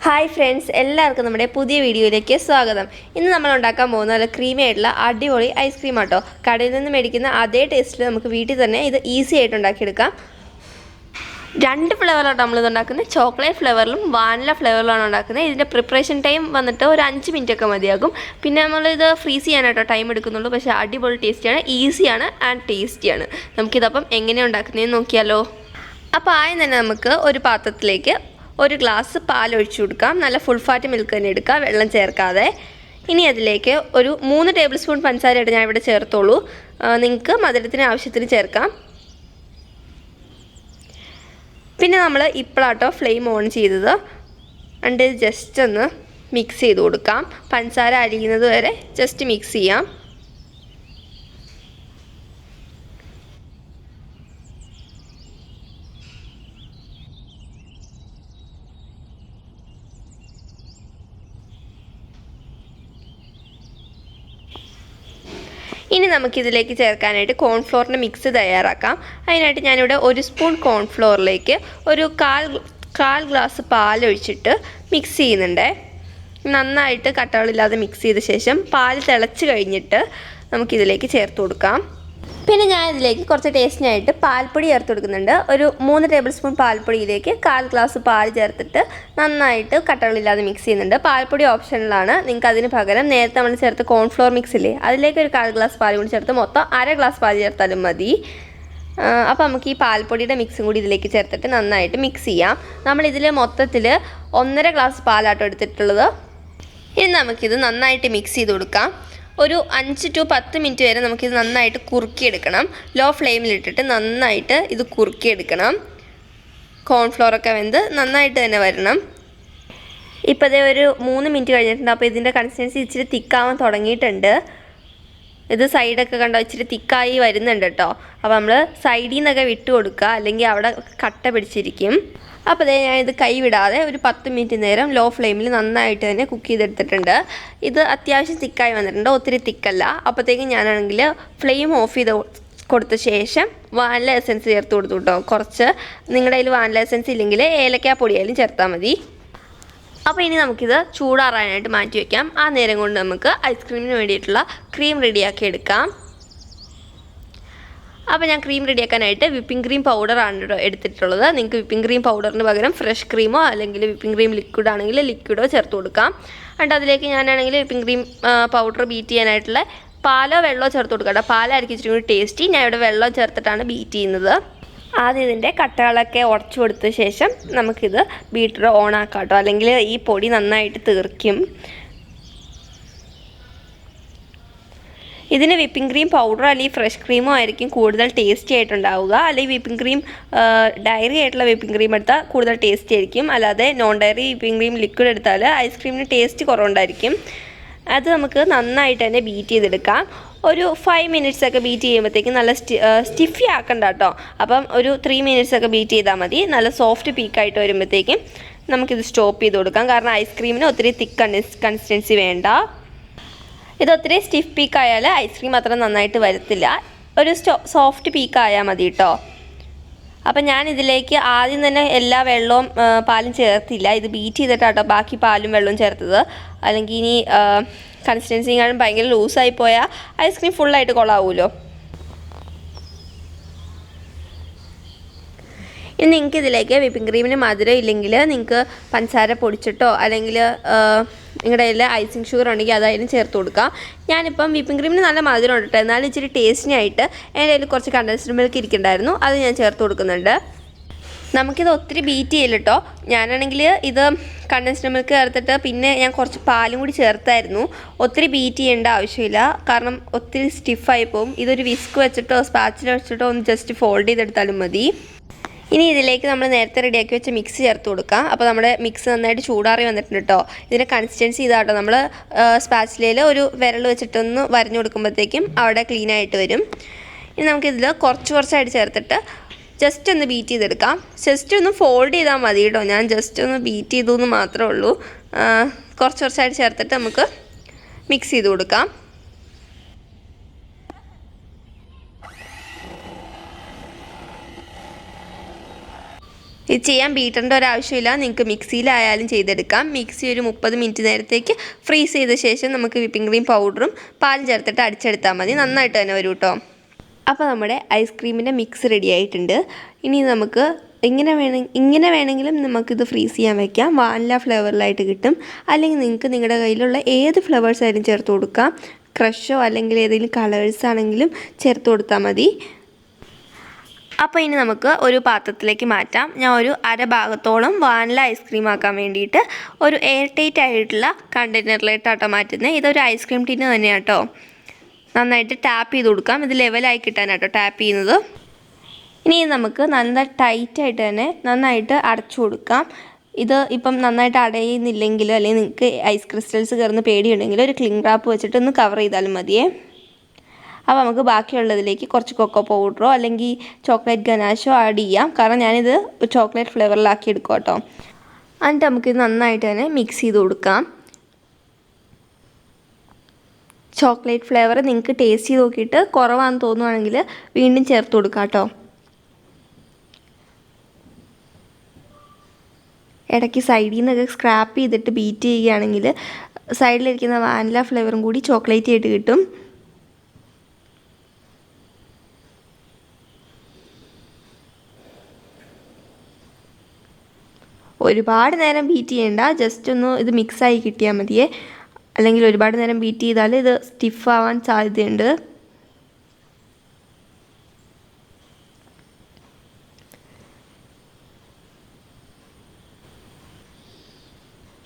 Hi friends, എല്ലാവർക്കും നമ്മുടെ പുതിയ വീഡിയോയിലേക്ക് സ്വാഗതം. ഇന്ന് നമ്മൾ ഉണ്ടാക്കാൻ പോകുന്ന നല്ല ക്രീമി ആയിട്ടുള്ള അടിപൊളി ഐസ്ക്രീം ആട്ടോ. കടയിൽ നിന്ന് മേടിക്കുന്ന അതേ ടേസ്റ്റിൽ നമുക്ക് വീട്ടിൽ തന്നെ ഇത് ഈസി ആയിട്ട് ഉണ്ടാക്കിയെടുക്കാം. 2 ഫ്ലേവറിലാണ് നമ്മളിത് ഉണ്ടാക്കുന്നത്. ചോക്ലേറ്റ് ഫ്ലേവറിലും വാനില ഫ്ലേവറിലാണ് ഉണ്ടാക്കുന്നത്. ഇതിൻ്റെ പ്രിപ്പറേഷൻ ടൈം വന്നിട്ട് ഒരു 5 മിനിറ്റ് ഒക്കെ മതിയാകും. പിന്നെ നമ്മളിത് ഫ്രീസ് ചെയ്യാനായിട്ടോ ടൈം എടുക്കുന്നുള്ളൂ. പക്ഷേ അടിപൊളി ടേസ്റ്റിയാണ്, ഈസിയാണ് ആൻഡ് ടേസ്റ്റിയാണ്. നമുക്കിതപ്പം എങ്ങനെയാണ് ഉണ്ടാക്കുന്നതെന്ന് നോക്കിയാലോ. അപ്പോൾ ആദ്യം തന്നെ നമുക്ക് ഒരു പാത്രത്തിലേക്ക് 1 ഗ്ലാസ് പാൽ ഒഴിച്ചു കൊടുക്കാം. നല്ല ഫുൾ ഫാറ്റ് മിൽക്ക് തന്നെ എടുക്കുക, വെള്ളം ചേർക്കാതെ. ഇനി അതിലേക്ക് ഒരു 3 ടേബിൾ സ്പൂൺ പഞ്ചസാരയായിട്ട് ഞാൻ ഇവിടെ ചേർത്തോളൂ. നിങ്ങൾക്ക് മധുരത്തിന് ആവശ്യത്തിന് ചേർക്കാം. പിന്നെ നമ്മൾ ഇപ്പോഴാട്ടോ ഫ്ലെയിം ഓൺ ചെയ്തത്. എന്നിട്ട് ജസ്റ്റ് ഒന്ന് മിക്സ് ചെയ്ത് കൊടുക്കാം. പഞ്ചസാര അരിയുന്നത് വരെ ജസ്റ്റ് മിക്സ് ചെയ്യാം. ഇനി നമുക്കിതിലേക്ക് ചേർക്കാനായിട്ട് കോൺഫ്ലോറിൻ്റെ മിക്സ് തയ്യാറാക്കാം. അതിനായിട്ട് ഞാനിവിടെ 1 സ്പൂൺ കോൺഫ്ലോറിലേക്ക് ഒരു കാൽ ഗ്ലാസ് പാലൊഴിച്ചിട്ട് മിക്സ് ചെയ്യുന്നുണ്ട്. നന്നായിട്ട് കട്ടകളില്ലാതെ മിക്സ് ചെയ്ത ശേഷം പാൽ തിളച്ച് കഴിഞ്ഞിട്ട് നമുക്കിതിലേക്ക് ചേർത്ത് കൊടുക്കാം. പിന്നെ ഞാൻ ഇതിലേക്ക് കുറച്ച് ടേസ്റ്റിനായിട്ട് പാൽപ്പൊടി ചേർത്ത് കൊടുക്കുന്നുണ്ട്. ഒരു 3 ടേബിൾ സ്പൂൺ പാൽപ്പൊടിയിലേക്ക് 1/4 ഗ്ലാസ് പാൽ ചേർത്തിട്ട് നന്നായിട്ട് കട്ടകളില്ലാതെ മിക്സ് ചെയ്യുന്നുണ്ട്. പാൽപ്പൊടി ഓപ്ഷനിലാണ്. നിങ്ങൾക്ക് അതിന് പകരം നേരത്തെ നമ്മൾ ചേർത്ത് കോൺഫ്ലോർ മിക്സ് ഇല്ലേ, അതിലേക്ക് ഒരു 1/4 ഗ്ലാസ് പാൽ കൂടി ചേർത്ത് മൊത്തം 1/2 ഗ്ലാസ് പാൽ ചേർത്താലും മതി. അപ്പോൾ നമുക്ക് ഈ പാൽപ്പൊടിയുടെ മിക്സും കൂടി ഇതിലേക്ക് ചേർത്തിട്ട് നന്നായിട്ട് മിക്സ് ചെയ്യാം. നമ്മളിതിൽ മൊത്തത്തിൽ 1.5 ഗ്ലാസ് പാലാട്ടോ എടുത്തിട്ടുള്ളത്. ഇനി നമുക്കിത് നന്നായിട്ട് മിക്സ് ചെയ്ത് കൊടുക്കാം. ഒരു 5 to 10 മിനിറ്റ് വരെ നമുക്കിത് നന്നായിട്ട് കുറുക്കിയെടുക്കണം. ലോ ഫ്ലെയിമിലിട്ടിട്ട് നന്നായിട്ട് ഇത് കുറുക്കിയെടുക്കണം. കോൺഫ്ലോറൊക്കെ വെന്ത് നന്നായിട്ട് തന്നെ വരണം. ഇപ്പോൾ ഇതേ ഒരു 3 മിനിറ്റ് കഴിഞ്ഞിട്ടുണ്ട്. അപ്പോൾ ഇതിൻ്റെ കൺസിസ്റ്റൻസി ഇച്ചിരി തിക്കാവാൻ തുടങ്ങിയിട്ടുണ്ട്. ഇത് സൈഡൊക്കെ കണ്ടോ ഇച്ചിരി തിക്കായി വരുന്നുണ്ട് കേട്ടോ. അപ്പോൾ നമ്മൾ സൈഡിൽ നിന്നൊക്കെ വിട്ട് കൊടുക്കുക, അല്ലെങ്കിൽ അവിടെ കട്ട പിടിച്ചിരിക്കും. അപ്പോൾ അതേ ഞാനിത് കൈ വിടാതെ ഒരു 10 മിനിറ്റ് നേരം ലോ ഫ്ലെയിമിൽ നന്നായിട്ട് തന്നെ കുക്ക് ചെയ്തെടുത്തിട്ടുണ്ട്. ഇത് അത്യാവശ്യം തിക്കായി വന്നിട്ടുണ്ട്, ഒത്തിരി തിക്കല്ല. അപ്പോഴത്തേക്കും ഞാനാണെങ്കിൽ ഫ്ലെയിം ഓഫ് ചെയ്ത് കൊടുത്ത ശേഷം വാനില എസൻസ് ചേർത്ത് കൊടുത്തു കേട്ടോ. കുറച്ച് നിങ്ങളുടെ കയ്യിൽ വാനില എസൻസ് ഇല്ലെങ്കിൽ ഏലക്കാപ്പൊടിയായാലും ചേർത്താൽ മതി. അപ്പോൾ ഇനി നമുക്കിത് ചൂടാറാനായിട്ട് മാറ്റി വയ്ക്കാം. ആ നേരം കൊണ്ട് നമുക്ക് ഐസ്ക്രീമിന് വേണ്ടിയിട്ടുള്ള ക്രീം റെഡിയാക്കി എടുക്കാം. അപ്പോൾ ഞാൻ ക്രീം റെഡിയാക്കാനായിട്ട് വിപ്പിംഗ് ക്രീം പൗഡറാണ് എടുത്തിട്ടുള്ളത്. നിങ്ങൾക്ക് വിപ്പിംഗ് ക്രീം പൗഡറിന് പകരം ഫ്രഷ് ക്രീമോ അല്ലെങ്കിൽ വിപ്പിംഗ് ക്രീം ലിക്വിഡ് ആണെങ്കിൽ ലിക്വിഡോ ചേർത്ത് കൊടുക്കാം. എന്നിട്ട് അതിലേക്ക് ഞാനാണെങ്കിൽ വിപ്പിംഗ് ക്രീം പൗഡർ ബീറ്റ് ചെയ്യാനായിട്ടുള്ള പാലോ വെള്ളമോ ചേർത്ത് കൊടുക്കാം കേട്ടോ. പാലായിരിക്കും ഇച്ചിരി കൂടി ടേസ്റ്റി. ഞാൻ ഇവിടെ വെള്ളം ചേർത്തിട്ടാണ് ബീറ്റ് ചെയ്യുന്നത്. ആദ്യം ഇതിൻ്റെ കട്ടകളൊക്കെ ഉടച്ചു കൊടുത്ത ശേഷം നമുക്കിത് ബീറ്റർ ഓൺ ആക്കാം കേട്ടോ, അല്ലെങ്കിൽ ഈ പൊടി നന്നായിട്ട് തീർക്കും. ഇതിന് വിപ്പിംഗ് ക്രീം പൗഡർ അല്ലെങ്കിൽ ഫ്രഷ് ക്രീമോ ആയിരിക്കും കൂടുതൽ ടേസ്റ്റി ആയിട്ടുണ്ടാവുക. അല്ലെങ്കിൽ വിപ്പിംഗ് ക്രീം ഡയറി ആയിട്ടുള്ള വിപ്പിംഗ് ക്രീം എടുത്താൽ കൂടുതൽ ടേസ്റ്റി ആയിരിക്കും. അല്ലാതെ non diary whipping cream liquid എടുത്താൽ ഐസ്ക്രീമിന് ടേസ്റ്റ് കുറവുണ്ടായിരിക്കും. അത് നമുക്ക് നന്നായിട്ട് തന്നെ ബീറ്റ് ചെയ്തെടുക്കാം. ഒരു 5 മിനിറ്റ്സ് ഒക്കെ ബീറ്റ് ചെയ്യുമ്പോഴത്തേക്കും നല്ല സ്റ്റിഫി ആക്കണ്ട കേട്ടോ. അപ്പം ഒരു 3 മിനിറ്റ്സ് ഒക്കെ ബീറ്റ് ചെയ്താൽ മതി. നല്ല സോഫ്റ്റ് പീക്കായിട്ട് വരുമ്പോഴത്തേക്കും നമുക്കിത് സ്റ്റോപ്പ് ചെയ്ത് കൊടുക്കാം. കാരണം ഐസ്ക്രീമിന് ഒത്തിരി തിക്ക് കൺസിസ്റ്റൻസി വേണ്ട. ഇത് ഒത്തിരി സ്റ്റിഫ് പീക്കായാൽ ഐസ്ക്രീം അത്ര നന്നായിട്ട് വരത്തില്ല. ഒരു സോഫ്റ്റ് പീക്കായാൽ മതി കേട്ടോ. അപ്പം ഞാൻ ഇതിലേക്ക് ആദ്യം തന്നെ എല്ലാ വെള്ളവും പാലും ചേർത്തില്ല. ഇത് ബീറ്റ് ചെയ്തിട്ടാട്ടോ ബാക്കി പാലും വെള്ളവും ചേർത്തത്. അല്ലെങ്കിൽ ഇനി കൺസിസ്റ്റൻസിങ്ങാനും ഭയങ്കര ലൂസായി പോയാൽ ഐസ്ക്രീം ഫുള്ളായിട്ട് കൊള്ളാവുമല്ലോ. ഇനി നിങ്ങൾക്ക് ഇതിലേക്ക് വിപ്പിംഗ് ക്രീമിന് മധുരം ഇല്ലെങ്കിൽ നിങ്ങൾക്ക് പഞ്ചസാര പൊടിച്ചിട്ടോ അല്ലെങ്കിൽ നിങ്ങളുടെ കയ്യിൽ ഐസിങ് ഷുഗർ ഉണ്ടെങ്കിൽ അതായാലും ചേർത്ത് കൊടുക്കുക. ഞാനിപ്പം വിപ്പിംഗ് ക്രീമിന് നല്ല മധുരം ഉണ്ട് കേട്ടോ, എന്നാലും ഇച്ചിരി ടേസ്റ്റിനായിട്ട് എൻ്റെ കയ്യിൽ കുറച്ച് കണ്ടൻസ്ഡ് മിൽക്ക് ഇരിക്കുന്നുണ്ടായിരുന്നു, അത് ഞാൻ ചേർത്ത് കൊടുക്കുന്നുണ്ട്. നമുക്കിത് ഒത്തിരി ബീറ്റ് ചെയ്യില്ല കേട്ടോ. ഞാനാണെങ്കിൽ ഇത് കണ്ടൻസ്ഡ് മിൽക്ക് ചേർത്തിട്ട് പിന്നെ ഞാൻ കുറച്ച് പാലും കൂടി ചേർത്തായിരുന്നു. ഒത്തിരി ബീറ്റ് ചെയ്യേണ്ട ആവശ്യമില്ല, കാരണം ഒത്തിരി സ്റ്റിഫായി പോകും. ഇതൊരു വിസ്ക് വെച്ചിട്ടോ സ്പാച്ചില വെച്ചിട്ടോ ഒന്ന് ജസ്റ്റ് ഫോൾഡ് ചെയ്തെടുത്താലും മതി. ഇനി ഇതിലേക്ക് നമ്മൾ നേരത്തെ റെഡിയാക്കി വെച്ച മിക്സ് ചേർത്ത് കൊടുക്കാം. അപ്പോൾ നമ്മുടെ മിക്സ് നന്നായിട്ട് ചൂടാറി വന്നിട്ടുണ്ട് കേട്ടോ. ഇതിൻ്റെ കൺസിസ്റ്റൻസി ഇതാട്ടോ. നമ്മൾ സ്പാച്ചിലയിൽ ഒരു വിരൽ വെച്ചിട്ടൊന്ന് വരഞ്ഞു കൊടുക്കുമ്പോഴത്തേക്കും അവിടെ ക്ലീൻ ആയിട്ട് വരും. ഇനി നമുക്കിതിൽ കുറച്ചായിട്ട് ചേർത്തിട്ട് ജസ്റ്റ് ഒന്ന് ബീറ്റ് ചെയ്തെടുക്കാം. ജസ്റ്റ് ഒന്ന് ഫോൾഡ് ചെയ്താൽ മതി കേട്ടോ. ഞാൻ ജസ്റ്റ് ഒന്ന് ബീറ്റ് ചെയ്തു എന്ന് മാത്രമേ ഉള്ളൂ. കുറച്ചായിട്ട് ചേർത്തിട്ട് നമുക്ക് മിക്സ് ചെയ്ത് കൊടുക്കാം. ഇത് ചെയ്യാൻ ബീറ്ററിൻ്റെ ഒരാവശ്യമില്ല, നിങ്ങൾക്ക് മിക്സിയിലായാലും ചെയ്തെടുക്കാം. മിക്സി ഒരു 30 മിനിറ്റ് നേരത്തേക്ക് ഫ്രീസ് ചെയ്ത ശേഷം നമുക്ക് വിപ്പിംഗ് ക്രീം പൗഡറും പാലും ചേർത്തിട്ട് അടിച്ചെടുത്താൽ മതി. നന്നായിട്ട് തന്നെ വരും കേട്ടോ. അപ്പോൾ നമ്മുടെ ഐസ്ക്രീമിൻ്റെ മിക്സ് റെഡി ആയിട്ടുണ്ട്. ഇനി നമുക്ക് ഇങ്ങനെ വേണമെങ്കിലും നമുക്കിത് ഫ്രീസ് ചെയ്യാൻ വയ്ക്കാം. വാനില ഫ്ലേവറിലായിട്ട് കിട്ടും. അല്ലെങ്കിൽ നിങ്ങൾക്ക് നിങ്ങളുടെ കയ്യിലുള്ള ഏത് ഫ്ലേവേഴ്സ് ആയാലും ചേർത്ത് കൊടുക്കാം. ക്രഷോ അല്ലെങ്കിൽ ഏതെങ്കിലും കളേഴ്സ് ആണെങ്കിലും ചേർത്ത് കൊടുത്താൽ മതി. അപ്പോൾ ഇനി നമുക്ക് ഒരു പാത്രത്തിലേക്ക് മാറ്റാം. ഞാൻ ഒരു അരഭാഗത്തോളം വാനില ഐസ്ക്രീം ആക്കാൻ വേണ്ടിയിട്ട് ഒരു എയർ ടൈറ്റ് ആയിട്ടുള്ള കണ്ടെയ്നറിലേട്ടാട്ടോ മാറ്റുന്നത്. ഇതൊരു ഐസ്ക്രീം ടിന്ന് തന്നെയാണ് കേട്ടോ. നന്നായിട്ട് ടാപ്പ് ചെയ്ത് കൊടുക്കാം. ഇത് ലെവലായി കിട്ടാനാട്ടോ ടാപ്പ് ചെയ്യുന്നത്. ഇനി നമുക്ക് നല്ല ടൈറ്റായിട്ട് തന്നെ നന്നായിട്ട് അടച്ചു കൊടുക്കാം. ഇത് ഇപ്പം നന്നായിട്ട് അടയുന്നില്ലെങ്കിലോ അല്ലെങ്കിൽ നിങ്ങൾക്ക് ഐസ് ക്രിസ്റ്റൽസ് കയറുന്ന പേടിയുണ്ടെങ്കിൽ ഒരു ക്ലിംഗ് റാപ്പ് വെച്ചിട്ട് ഒന്ന് കവർ ചെയ്താലും മതിയേ. അപ്പോൾ നമുക്ക് ബാക്കിയുള്ളതിലേക്ക് കുറച്ച് കൊക്കോ പൗഡറോ അല്ലെങ്കിൽ ചോക്ലേറ്റ് ഗനാഷോ ആഡ് ചെയ്യാം. കാരണം ഞാനിത് ചോക്ലേറ്റ് ഫ്ലേവറിലാക്കി എടുക്കും കേട്ടോ. എന്നിട്ട് നമുക്കിത് നന്നായിട്ട് തന്നെ മിക്സ് ചെയ്ത് കൊടുക്കാം. ചോക്ലേറ്റ് ഫ്ലേവർ നിങ്ങൾക്ക് ടേസ്റ്റ് ചെയ്ത് നോക്കിയിട്ട് കുറവാണെന്ന് തോന്നുവാണെങ്കിൽ വീണ്ടും ചേർത്ത് കൊടുക്കാം കേട്ടോ. ഇടയ്ക്ക് സൈഡിൽ നിന്നൊക്കെ സ്ക്രാപ്പ് ചെയ്തിട്ട് ബീറ്റ് ചെയ്യുകയാണെങ്കിൽ സൈഡിലിരിക്കുന്ന വാനില ഫ്ലേവറും കൂടി ചോക്ലേറ്റ് ആയിട്ട് കിട്ടും. ഒരുപാട് നേരം ബീറ്റ് ചെയ്യേണ്ട, ജസ്റ്റ് ഒന്ന് ഇത് മിക്സായി കിട്ടിയാൽ മതിയേ. അല്ലെങ്കിൽ ഒരുപാട് നേരം ബീറ്റ് ചെയ്താൽ ഇത് സ്റ്റിഫ് ആവാൻ സാധ്യതയുണ്ട്.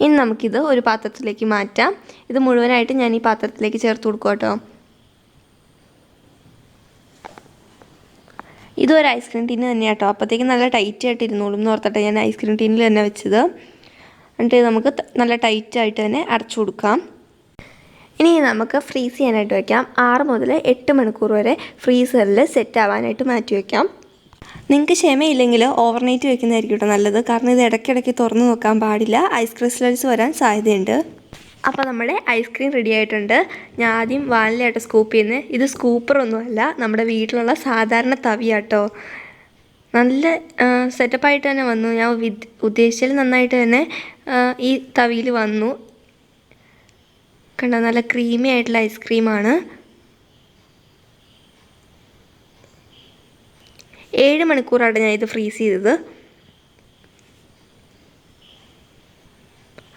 ഇനി നമുക്കിത് ഒരു പാത്രത്തിലേക്ക് മാറ്റാം. ഇത് മുഴുവനായിട്ട് ഞാൻ ഈ പാത്രത്തിലേക്ക് ചേർത്ത് കൊടുക്കും കേട്ടോ. ഇതൊരു ഐസ്ക്രീം ടീന് തന്നെയാണ് കേട്ടോ. അപ്പോഴത്തേക്കും നല്ല ടൈറ്റ് ആയിട്ട് ഇരുന്നോളും എന്ന് ഓർത്തിട്ട് ഞാൻ ഐസ്ക്രീം ടീനിൽ തന്നെ വെച്ചത്. എന്നിട്ട് നമുക്ക് നല്ല ടൈറ്റായിട്ട് തന്നെ അടച്ചു കൊടുക്കാം. ഇനി നമുക്ക് ഫ്രീസ് ചെയ്യാനായിട്ട് വയ്ക്കാം. 6 മുതൽ 8 മണിക്കൂർ വരെ ഫ്രീസറിൽ സെറ്റ് ആവാനായിട്ട് മാറ്റി വയ്ക്കാം. നിങ്ങൾക്ക് ക്ഷമയില്ലെങ്കിൽ ഓവർനൈറ്റ് വെക്കുന്നതായിരിക്കും കേട്ടോ നല്ലത്. കാരണം ഇത് ഇടയ്ക്കിടയ്ക്ക് തുറന്ന് നോക്കാൻ പാടില്ല, ഐസ് ക്രിസ്റ്റൽസ് വരാൻ സാധ്യതയുണ്ട്. അപ്പോൾ നമ്മുടെ ഐസ്ക്രീം റെഡി ആയിട്ടുണ്ട്. ഞാൻ ആദ്യം വാനിലയായിട്ട് സ്കൂപ്പ് ചെയ്യുന്നത്. ഇത് സ്കൂപ്പറൊന്നുമല്ല, നമ്മുടെ വീട്ടിലുള്ള സാധാരണ തവിയാട്ടോ. നല്ല സെറ്റപ്പായിട്ട് തന്നെ വന്നു. ഞാൻ ഉദ്ദേശിച്ചതിൽ നന്നായിട്ട് തന്നെ ഈ തവിയിൽ വന്നു. കണ്ടോ, നല്ല ക്രീമി ആയിട്ടുള്ള ഐസ്ക്രീമാണ്. 7 മണിക്കൂറാണ് ഞാൻ ഇത് ഫ്രീസ് ചെയ്തത്.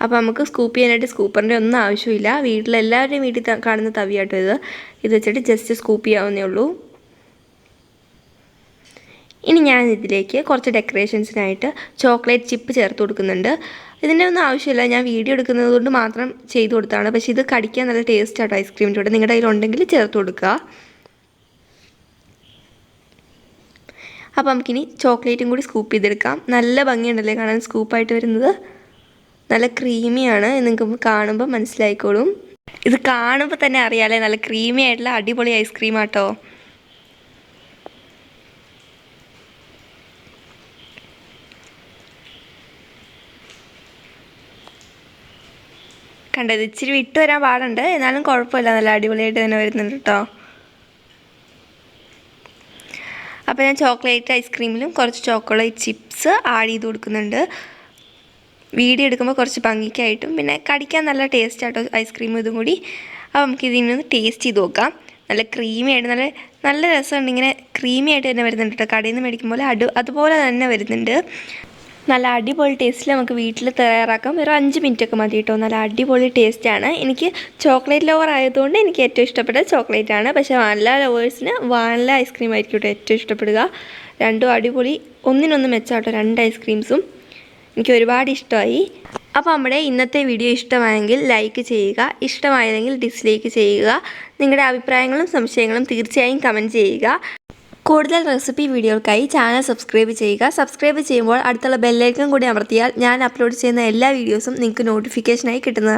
അപ്പോൾ നമുക്ക് സ്കൂപ്പ് ചെയ്യാനായിട്ട് സ്കൂപ്പറിൻ്റെ ഒന്നും ആവശ്യമില്ല. വീട്ടിലെല്ലാവരുടെയും വീട്ടിൽ കാണുന്ന തവിയാട്ടോ ഇത് വെച്ചിട്ട് ജസ്റ്റ് സ്കൂപ്പ് ചെയ്യാവുന്നേ ഉള്ളൂ. ഇനി ഞാൻ ഇതിലേക്ക് കുറച്ച് ഡെക്കറേഷൻസിനായിട്ട് ചോക്ലേറ്റ് ചിപ്പ് ചേർത്ത് കൊടുക്കുന്നുണ്ട്. ഇതിൻ്റെ ഒന്നും ആവശ്യമില്ല, ഞാൻ വീഡിയോ എടുക്കുന്നത് കൊണ്ട് മാത്രം ചെയ്ത് കൊടുത്താണ്. പക്ഷേ ഇത് കടിക്കാൻ നല്ല ടേസ്റ്റ് ആട്ടോ ഐസ്ക്രീമിൻ്റെ കൂടെ. നിങ്ങളുടെ കയ്യിലുണ്ടെങ്കിൽ ചേർത്ത് കൊടുക്കുക. അപ്പോൾ നമുക്കിനി ചോക്ലേറ്റും കൂടി സ്കൂപ്പ് ചെയ്തെടുക്കാം. നല്ല ഭംഗിയുണ്ടല്ലേ കാണാൻ സ്കൂപ്പായിട്ട് വരുന്നത്. നല്ല ക്രീമിയാണ്, നിങ്ങൾക്ക് കാണുമ്പോൾ മനസ്സിലായിക്കോളും. ഇത് കാണുമ്പോൾ തന്നെ അറിയാമല്ലേ, നല്ല ക്രീമി ആയിട്ടുള്ള അടിപൊളി ഐസ്ക്രീം ആട്ടോ. കണ്ടത് ഇച്ചിരി വിട്ട് വരാൻ പാടുണ്ട്, എന്നാലും കുഴപ്പമില്ല, നല്ല അടിപൊളിയായിട്ട് തന്നെ വരുന്നുണ്ട് കേട്ടോ. അപ്പോൾ ഞാൻ ചോക്ലേറ്റ് ഐസ്ക്രീമിലും കുറച്ച് ചോക്ലേറ്റ് ചിപ്സ് ആഡ് ചെയ്ത് കൊടുക്കുന്നുണ്ട്. വീഡിയോ എടുക്കുമ്പോൾ കുറച്ച് ഭംഗിക്കായിട്ടും പിന്നെ കടിക്കാൻ നല്ല ടേസ്റ്റ് ആട്ടോ ഐസ്ക്രീം ഇതും കൂടി. അപ്പോൾ നമുക്ക് ഇതിനൊന്ന് ടേസ്റ്റ് ചെയ്ത് നോക്കാം. നല്ല ക്രീമി ആയിട്ട് നല്ല രസമുണ്ട്. ഇങ്ങനെ ക്രീമി ആയിട്ട് തന്നെ വരുന്നുണ്ട് കേട്ടോ. കടയിൽ നിന്ന് മേടിക്കുമ്പോൾ അതുപോലെ തന്നെ വരുന്നുണ്ട്. നല്ല അടിപൊളി ടേസ്റ്റിൽ നമുക്ക് വീട്ടിൽ തയ്യാറാക്കാം. ഒരു 5 മിനിറ്റൊക്കെ മതി കേട്ടോ. നല്ല അടിപൊളി ടേസ്റ്റാണ്. എനിക്ക് ചോക്ലേറ്റ് ലവർ ആയതുകൊണ്ട് എനിക്ക് ഏറ്റവും ഇഷ്ടപ്പെട്ട ചോക്ലേറ്റ് ആണ്. പക്ഷേ വാനില ലവേഴ്സിന് വാനില ഐസ്ക്രീം ആയിരിക്കും കേട്ടോ ഏറ്റവും ഇഷ്ടപ്പെടുക. രണ്ടും അടിപൊളി, ഒന്നിനൊന്ന് മെച്ചാട്ടോ 2 ഐസ്ക്രീംസും. എനിക്ക് ഒരുപാട് ഇഷ്ടമായി. അപ്പോൾ നമ്മുടെ ഇന്നത്തെ വീഡിയോ ഇഷ്ടമായെങ്കിൽ ലൈക്ക് ചെയ്യുക, ഇഷ്ടമായില്ലെങ്കിൽ ഡിസ്ലൈക്ക് ചെയ്യുക. നിങ്ങളുടെ അഭിപ്രായങ്ങളും സംശയങ്ങളും തീർച്ചയായും കമൻറ്റ് ചെയ്യുക. കൂടുതൽ റെസിപ്പി വീഡിയോകൾക്കായി ചാനൽ സബ്സ്ക്രൈബ് ചെയ്യുക. സബ്സ്ക്രൈബ് ചെയ്യുമ്പോൾ അടുത്തുള്ള ബെല്ലൈക്കൺ കൂടി അമർത്തിയാൽ ഞാൻ അപ്ലോഡ് ചെയ്യുന്ന എല്ലാ വീഡിയോസും നിങ്ങൾക്ക് നോട്ടിഫിക്കേഷനായി കിട്ടുന്നതാണ്.